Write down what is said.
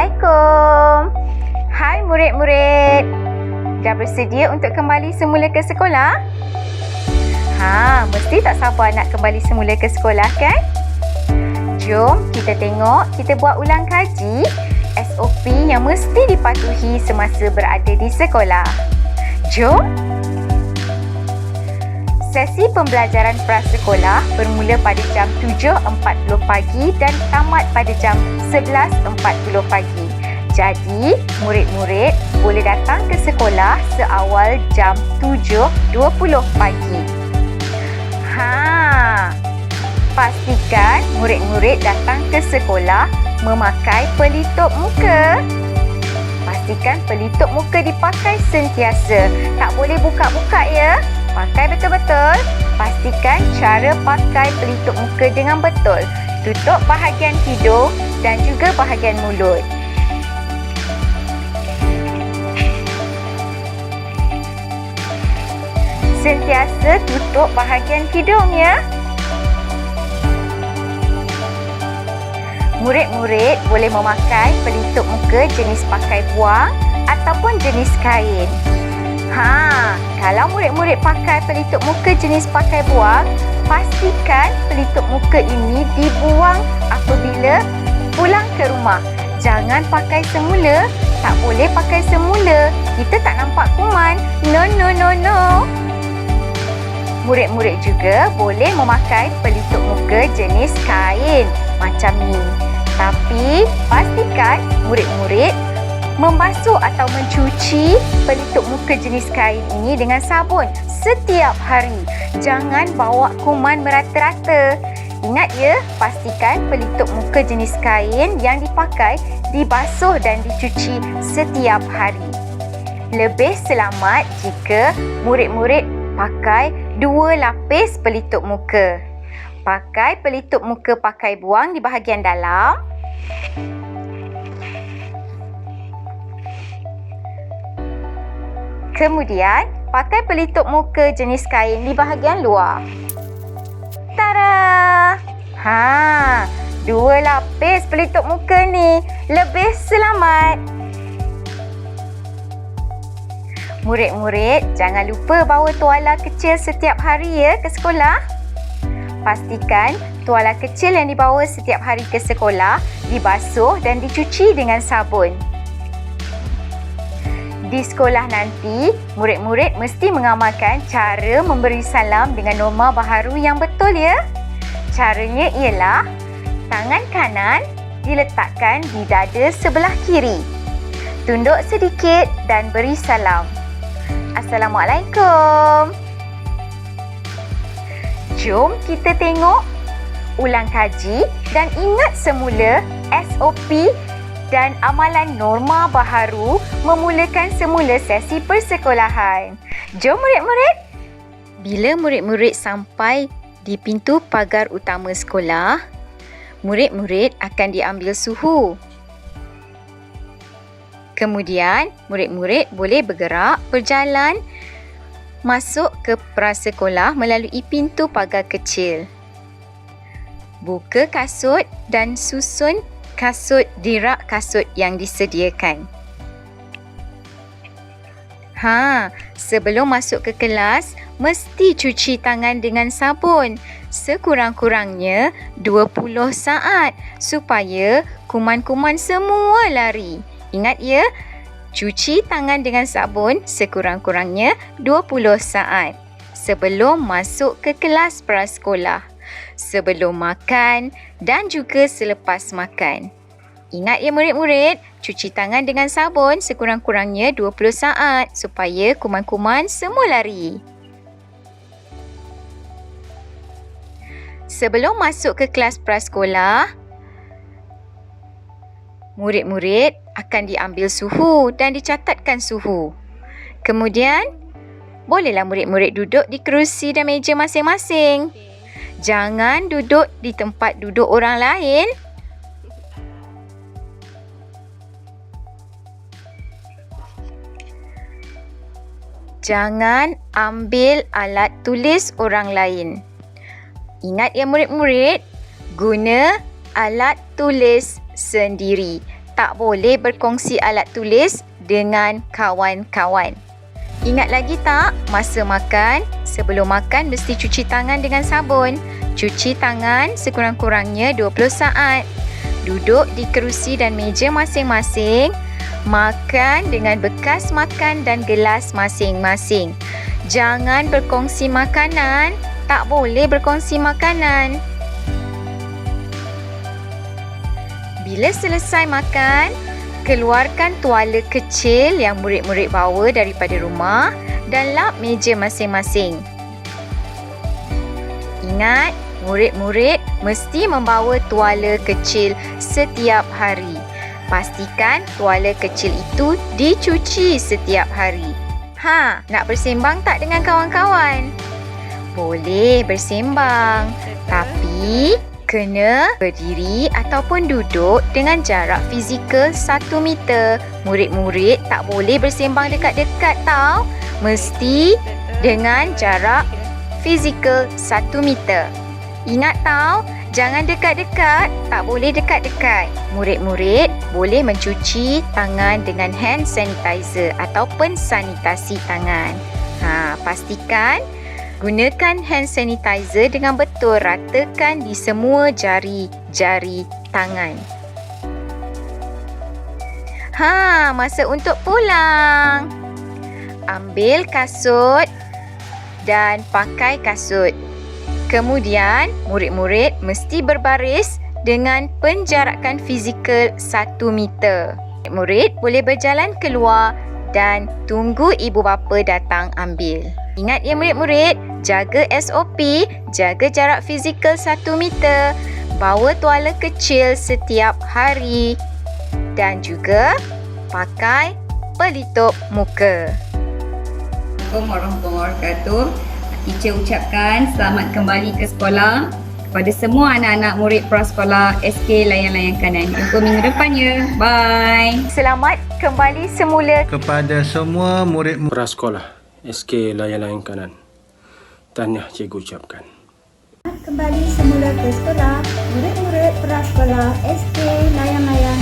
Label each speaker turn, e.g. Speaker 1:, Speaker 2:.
Speaker 1: Assalamualaikum. Hai murid-murid. Dah bersedia untuk kembali semula ke sekolah? Mesti tak sabar nak kembali semula ke sekolah kan? Jom kita tengok, kita buat ulang kaji SOP yang mesti dipatuhi semasa berada di sekolah. Jom. Sesi pembelajaran prasekolah bermula pada jam 7.40 pagi dan tamat pada jam 11.40 pagi. Jadi, murid-murid boleh datang ke sekolah seawal jam 7.20 pagi. Pastikan murid-murid datang ke sekolah memakai pelitup muka. Pastikan pelitup muka dipakai sentiasa. Tak boleh buka-buka ya. Pakai betul-betul. Pastikan cara pakai pelitup muka dengan betul. Tutup bahagian hidung dan juga bahagian mulut. Sentiasa tutup bahagian hidung ya. Murid-murid boleh memakai pelitup muka jenis pakai buang ataupun jenis kain. Kalau murid-murid pakai pelitup muka jenis pakai buang, pastikan pelitup muka ini dibuang apabila pulang ke rumah. Jangan pakai semula. Tak boleh pakai semula. Kita tak nampak kuman. No. Murid-murid juga boleh memakai pelitup muka jenis kain macam ni. Tapi pastikan murid-murid membasuh atau mencuci pelitup muka jenis kain ini dengan sabun setiap hari. Jangan bawa kuman merata-rata. Ingat ya, pastikan pelitup muka jenis kain yang dipakai dibasuh dan dicuci setiap hari. Lebih selamat jika murid-murid pakai 2 lapis pelitup muka. Pakai pelitup muka pakai buang di bahagian dalam. Kemudian, pakai pelitup muka jenis kain di bahagian luar. Tada! 2 lapis pelitup muka ni. Lebih selamat. Murid-murid, jangan lupa bawa tuala kecil setiap hari ya ke sekolah. Pastikan tuala kecil yang dibawa setiap hari ke sekolah dibasuh dan dicuci dengan sabun. Di sekolah nanti, murid-murid mesti mengamalkan cara memberi salam dengan norma baharu yang betul ya. Caranya ialah tangan kanan diletakkan di dada sebelah kiri. Tunduk sedikit dan beri salam. Assalamualaikum. Jom kita tengok ulang kaji dan ingat semula SOP dan amalan norma baharu memulakan semula sesi persekolahan. Jom murid-murid. Bila murid-murid sampai di pintu pagar utama sekolah, murid-murid akan diambil suhu. Kemudian, murid-murid boleh bergerak, berjalan, masuk ke prasekolah melalui pintu pagar kecil. Buka kasut dan susun kasut di rak kasut yang disediakan. Sebelum masuk ke kelas, mesti cuci tangan dengan sabun. Sekurang-kurangnya 20 saat supaya kuman-kuman semua lari. Ingat ya, cuci tangan dengan sabun sekurang-kurangnya 20 saat sebelum masuk ke kelas prasekolah, sebelum makan dan juga selepas makan. Ingat ya murid-murid, cuci tangan dengan sabun sekurang-kurangnya 20 saat supaya kuman-kuman semua lari. Sebelum masuk ke kelas prasekolah, murid-murid akan diambil suhu dan dicatatkan suhu. Kemudian, bolehlah murid-murid duduk di kerusi dan meja masing-masing. Jangan duduk di tempat duduk orang lain. Jangan ambil alat tulis orang lain. Ingat ya murid-murid, guna alat tulis sendiri. tak boleh berkongsi alat tulis dengan kawan-kawan. Ingat lagi tak, masa makan, sebelum makan mesti cuci tangan dengan sabun. Cuci tangan sekurang-kurangnya 20 saat. Duduk di kerusi dan meja masing-masing. Makan dengan bekas makan dan gelas masing-masing. Jangan berkongsi makanan. Tak boleh berkongsi makanan. Bila selesai makan, keluarkan tuala kecil yang murid-murid bawa daripada rumah dan lap meja masing-masing. Ingat, murid-murid mesti membawa tuala kecil setiap hari. Pastikan tuala kecil itu dicuci setiap hari. Nak bersembang tak dengan kawan-kawan? Boleh bersembang, tapi kena berdiri ataupun duduk dengan jarak fizikal 1 meter. Murid-murid tak boleh bersembang dekat-dekat tau. Mesti dengan jarak fizikal 1 meter. Ingat tau, jangan dekat-dekat, tak boleh dekat-dekat. Murid-murid boleh mencuci tangan dengan hand sanitizer ataupun sanitasi tangan. Pastikan gunakan hand sanitizer dengan betul, ratakan di semua jari-jari tangan. Masa untuk pulang. Ambil kasut dan pakai kasut. Kemudian, murid-murid mesti berbaris dengan penjarakan fizikal 1 meter. Murid boleh berjalan keluar dan tunggu ibu bapa datang ambil. Ingat ya murid-murid, jaga SOP, jaga jarak fizikal 1 meter, bawa tuala kecil setiap hari dan juga pakai pelitup muka.
Speaker 2: Assalamualaikum warahmatullahi wabarakatuh. Teacher ucapkan selamat kembali ke sekolah kepada semua anak-anak murid prasekolah SK Layang-Layang Kanan. Jumpa minggu depan ya. Bye.
Speaker 1: Selamat kembali semula
Speaker 3: kepada semua murid
Speaker 4: prasekolah SK Layang-Layang Kanan. Tahniah cikgu ucapkan.
Speaker 5: Kembali semula ke sekolah, murid-murid prasekolah SK Layang-Layang